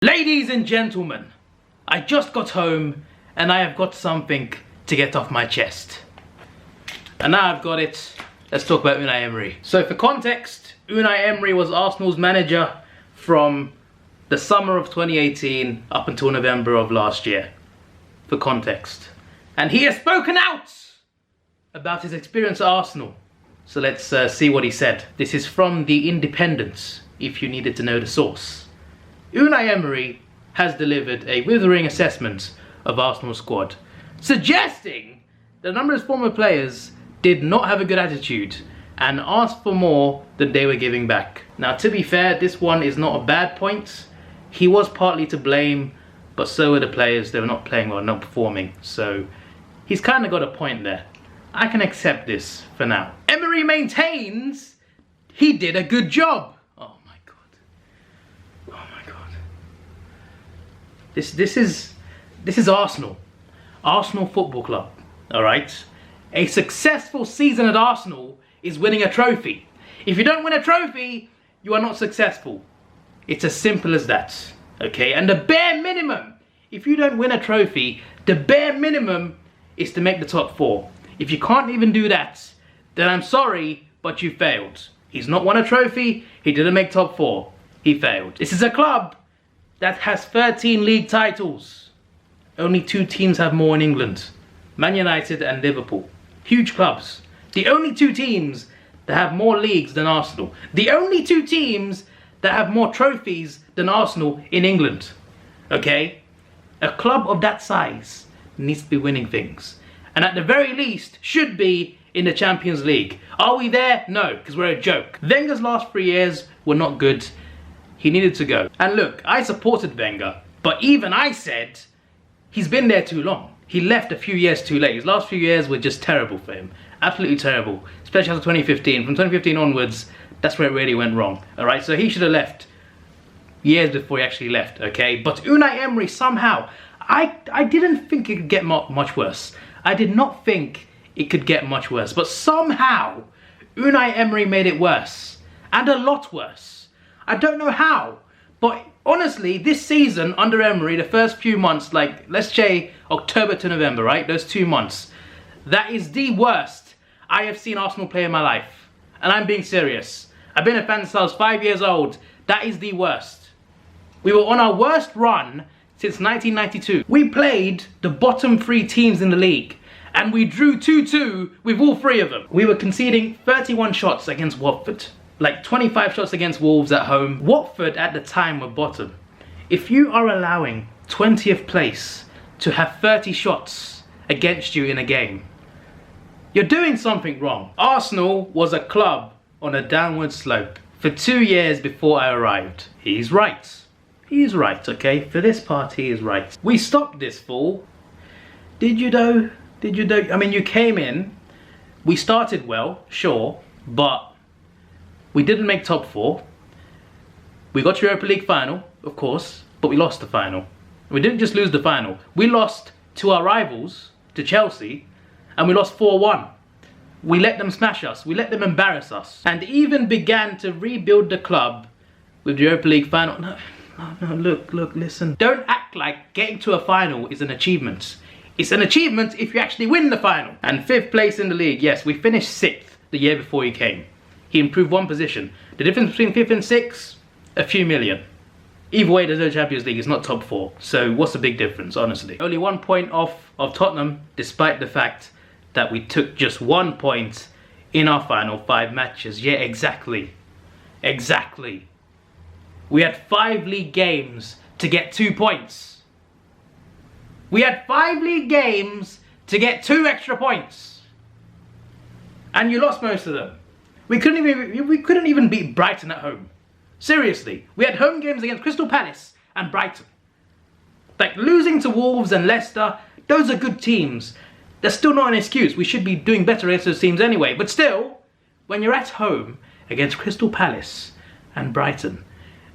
Ladies and gentlemen, I just got home and I have got something to get off my chest. And now I've got it, let's talk about Unai Emery. So for context, Unai Emery was Arsenal's manager from the summer of 2018 up until November of last year. For context. And he has spoken out about his experience at Arsenal. So let's see what he said. This is from The Independent, if you needed to know the source. Unai Emery has delivered a withering assessment of Arsenal's squad, suggesting that a number of former players did not have a good attitude and asked for more than they were giving back. Now, to be fair, this one is not a bad point. He was partly to blame, but so were the players. They were not playing well, not performing. So he's kind of got a point there. I can accept this for now. Emery maintains he did a good job. Oh my God. This is Arsenal. Arsenal Football Club. Alright? A successful season at Arsenal is winning a trophy. If you don't win a trophy, you are not successful. It's as simple as that. Okay? And the bare minimum, if you don't win a trophy, the bare minimum is to make the top 4. If you can't even do that, then I'm sorry, but you failed. He's not won a trophy, he didn't make top 4. He failed. This is a club that has 13 league titles. Only 2 teams have more in England. Man United and Liverpool. Huge clubs. The only 2 teams that have more leagues than Arsenal. The only 2 teams that have more trophies than Arsenal in England. Okay? A club of that size needs to be winning things. And at the very least, should be in the Champions League. Are we there? No, because we're a joke. Wenger's last 3 years were not good. He needed to go. And look, I supported Wenger, but even I said he's been there too long. He left a few years too late. His last few years were just terrible for him. Absolutely terrible. Especially after 2015. From 2015 onwards, that's where it really went wrong. Alright, so he should have left years before he actually left, okay? But Unai Emery somehow, I didn't think it could get much worse. I did not think it could get much worse. But somehow, Unai Emery made it worse. And a lot worse. I don't know how, but honestly, this season under Emery, the first few months, like let's say October to November, right? Those 2 months, that is the worst I have seen Arsenal play in my life. And I'm being serious. I've been a fan since I was 5 years old. That is the worst. We were on our worst run since 1992. We played the bottom 3 teams in the league and we drew 2-2 with all 3 of them. We were conceding 31 shots against Watford. Like 25 shots against Wolves at home. Watford at the time were bottom. If you are allowing 20th place to have 30 shots against you in a game, you're doing something wrong. Arsenal was a club on a downward slope for 2 years before I arrived. He's right. He's right, okay? For this part, he is right. We stopped this fall. Did you though? Did you though? I mean, you came in. We started well, sure, but we didn't make top 4. We got Europa League final, of course, but we lost the final. We didn't just lose the final. We lost to our rivals, to Chelsea, and we lost 4-1. We let them smash us. We let them embarrass us. And even began to rebuild the club with the Europa League final. No, look, listen. Don't act like getting to a final is an achievement. It's an achievement if you actually win the final. And 5th place in the league, yes, we finished 6th the year before he came. He improved 1 position. The difference between 5th and 6th, a few million. Either way, there's no Champions League, it's not top 4. So what's the big difference, honestly? Only 1 point off of Tottenham, despite the fact that we took just 1 point in our final 5 matches. Yeah, exactly. Exactly. We had 5 league games to get 2 points. We had 5 league games to get 2 extra points. And you lost most of them. We couldn't even beat Brighton at home. Seriously. We had home games against Crystal Palace and Brighton. Like losing to Wolves and Leicester, those are good teams. That's still not an excuse. We should be doing better against those teams anyway. But still, when you're at home against Crystal Palace and Brighton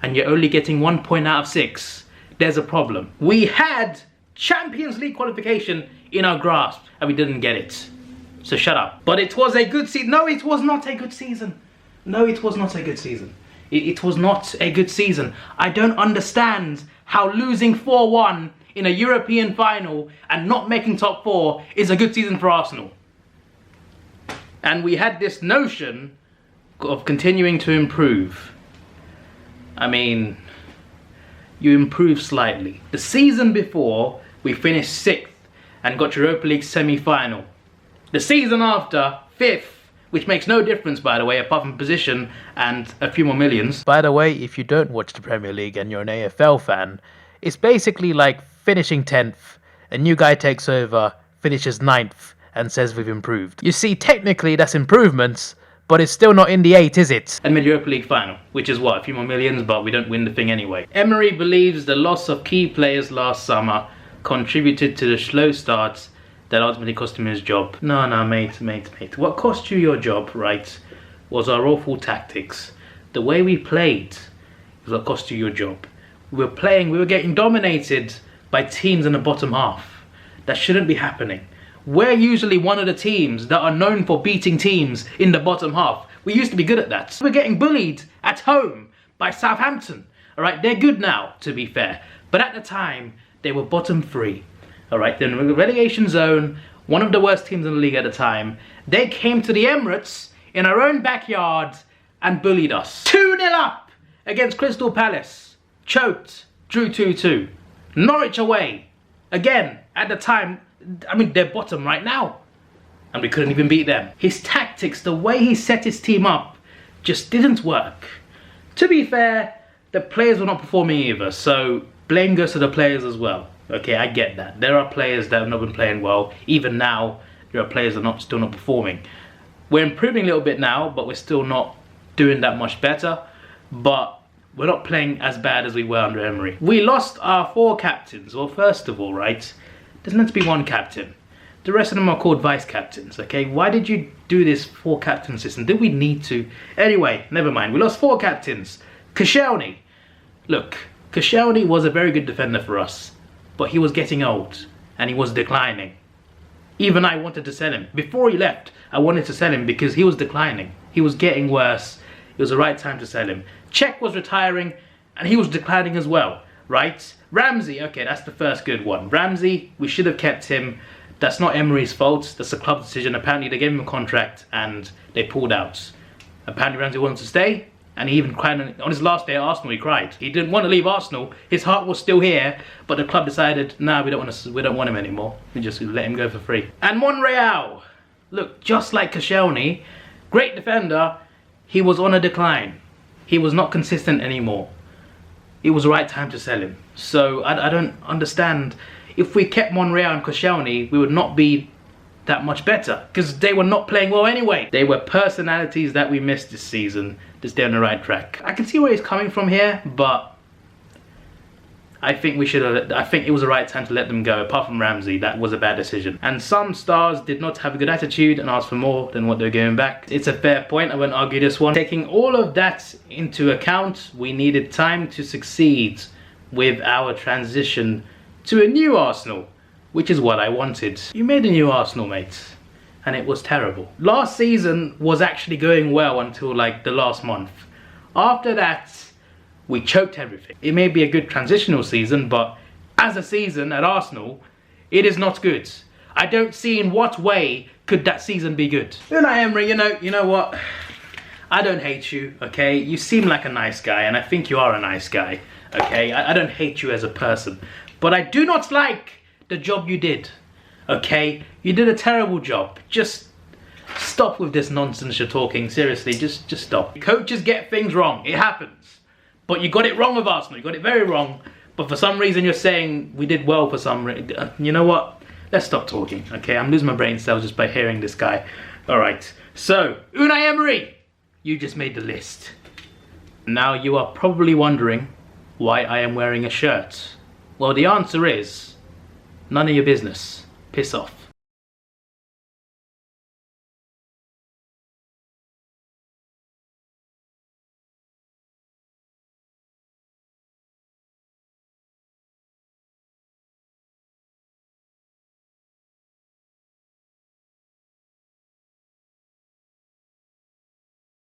and you're only getting 1 point out of 6, there's a problem. We had Champions League qualification in our grasp and we didn't get it. So shut up. But it was a good season. No, it was not a good season. No, it was not a good season. It was not a good season. I don't understand how losing 4-1 in a European final and not making top 4 is a good season for Arsenal. And we had this notion of continuing to improve. I mean, you improve slightly. The season before, we finished 6th and got Europa League semi-final. The season after, 5th, which makes no difference, by the way, apart from position and a few more millions. By the way, if you don't watch the Premier League and you're an AFL fan, it's basically like finishing 10th, a new guy takes over, finishes 9th, and says we've improved. You see, technically that's improvements, but it's still not in the 8, is it? And mid Europa League final, which is what, a few more millions, but we don't win the thing anyway. Emery believes the loss of key players last summer contributed to the slow starts that ultimately cost him his job. No, mate. What cost you your job, right, was our awful tactics. The way we played was what cost you your job. We were getting dominated by teams in the bottom half. That shouldn't be happening. We're usually one of the teams that are known for beating teams in the bottom half. We used to be good at that. We're getting bullied at home by Southampton. Alright, they're good now, to be fair. But at the time, they were bottom 3. Alright, they're in the relegation zone, one of the worst teams in the league at the time. They came to the Emirates in our own backyard and bullied us. 2-0 up against Crystal Palace. Choked, drew 2-2. Norwich away. Again, at the time, I mean, they're bottom right now. And we couldn't even beat them. His tactics, the way he set his team up, just didn't work. To be fair, the players were not performing either, so blame goes to the players as well. Okay, I get that. There are players that have not been playing well. Even now, there are players that are still not performing. We're improving a little bit now, but we're still not doing that much better. But we're not playing as bad as we were under Emery. We lost our 4 captains. Well, first of all, right, there's meant to be 1 captain. The rest of them are called vice captains, okay? Why did you do this 4 captain system? Did we need to? Anyway, never mind. We lost 4 captains. Koscielny. Look, Koscielny was a very good defender for us, but he was getting old and he was declining. Even I wanted to sell him. Before he left, I wanted to sell him because he was declining. He was getting worse. It was the right time to sell him. Cech was retiring and he was declining as well, right? Ramsey, okay, that's the first good one. Ramsey, we should have kept him. That's not Emery's fault. That's the club's decision. Apparently they gave him a contract and they pulled out. Apparently Ramsey wanted to stay, and he even cried on his last day at Arsenal. He cried. He didn't want to leave Arsenal. His heart was still here, but the club decided, nah, we don't want him anymore. We just let him go for free. And Monreal, look, just like Koscielny, great defender, he was on a decline. He was not consistent anymore. It was the right time to sell him. So I don't understand. If we kept Monreal and Koscielny, we would not be that much better, because they were not playing well anyway. They were personalities that we missed this season to stay on the right track. I can see where he's coming from here, but I think it was the right time to let them go. Apart from Ramsey, that was a bad decision. And some stars did not have a good attitude and asked for more than what they're giving back. It's a fair point, I won't argue this one. Taking all of that into account, we needed time to succeed with our transition to a new Arsenal, which is what I wanted. You made a new Arsenal, mate, and it was terrible. Last season was actually going well until like the last month. After that, we choked everything. It may be a good transitional season, but as a season at Arsenal, it is not good. I don't see in what way could that season be good. Unai Emery, you know what? I don't hate you, okay? You seem like a nice guy, and I think you are a nice guy, okay? I don't hate you as a person, but I do not like the job you did, okay? You did a terrible job. Just stop with this nonsense you're talking. Seriously, just stop. Coaches get things wrong. It happens. But you got it wrong with Arsenal. You got it very wrong. But for some reason you're saying we did well for some reason. You know what? Let's stop talking, okay? I'm losing my brain cells just by hearing this guy. Alright, so Unai Emery, you just made the list. Now you are probably wondering why I am wearing a shirt. Well, the answer is none of your business. Piss off.